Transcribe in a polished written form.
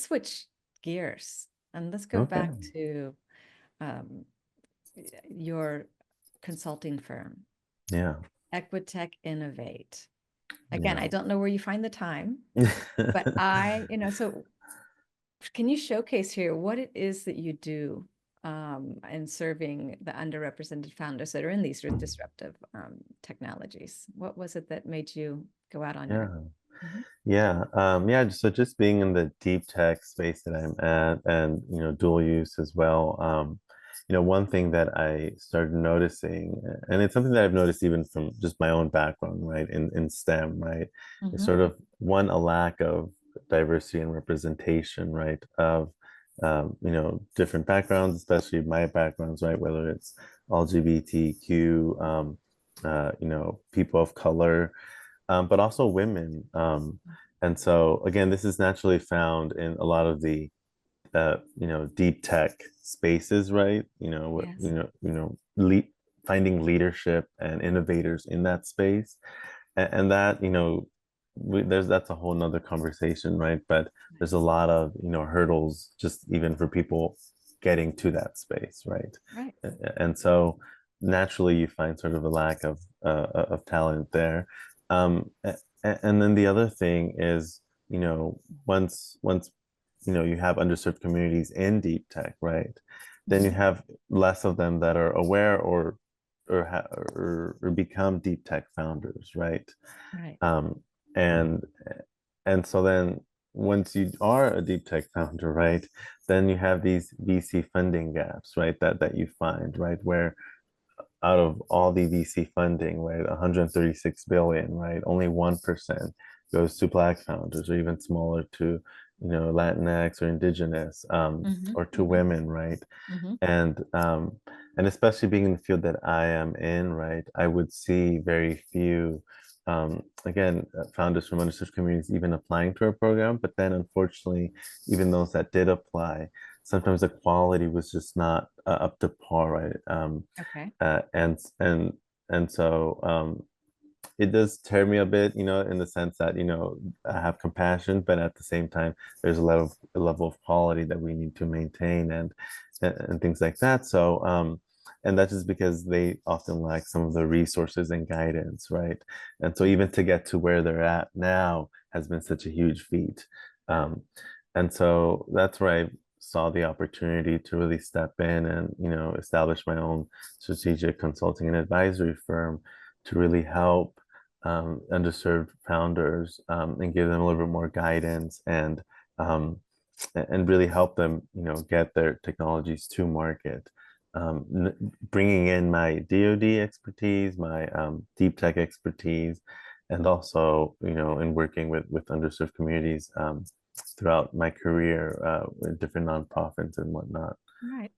switch gears and let's go Okay. back to your consulting firm, Yeah. Equitech Innovate. Again, Yeah. I don't know where you find the time, but so can you showcase here what it is that you do in serving the underrepresented founders that are in these disruptive technologies? What was it that made you go out on your? Yeah. Mhm. Yeah. So just being in the deep tech space that I'm at and, dual use as well. One thing that I started noticing, and it's something that I've noticed even from just my own background, right, in STEM, right, is Mhm. sort of one, a lack of diversity and representation, right, of, different backgrounds, especially my backgrounds, right, whether it's LGBTQ, people of color, but also women. And so again, this is naturally found in a lot of the deep tech spaces, right? Yes. Finding leadership and innovators in that space, and that that's a whole nother conversation, right? But there's a lot of hurdles just even for people getting to that space, right? Right. And so naturally you find sort of a lack of talent there. And then the other thing is, once you have underserved communities in deep tech, right? Then you Mhm. have less of them that are aware or become deep tech founders, right? Right. Um, and and so then once you are a deep tech founder, right, then you have these VC funding gaps, right? That you find, right, where out of all the VC funding, right, 136 billion, right, only 1% goes to Black founders, or even smaller to, Latinx or Indigenous, Mhm. or to Mhm. women, right? Mhm. And especially being in the field that I am in, right, I would see very few, again, founders from underserved communities even applying to our program. But then, unfortunately, even those that did apply, sometimes the quality was just not up to par, right? Okay. Uh, and and and so it does tear me a bit, in the sense that, I have compassion, but at the same time, there's a level of quality that we need to maintain and things like that. So, and that's just because they often lack some of the resources and guidance, right? And so even to get to where they're at now has been such a huge feat. Um, and so that's where I saw the opportunity to really step in and, establish my own strategic consulting and advisory firm to really help underserved founders, and give them a little bit more guidance and really help them, get their technologies to market. Bringing in my DoD expertise, my deep tech expertise, and also, in working with underserved communities throughout my career with different nonprofits and whatnot. Right.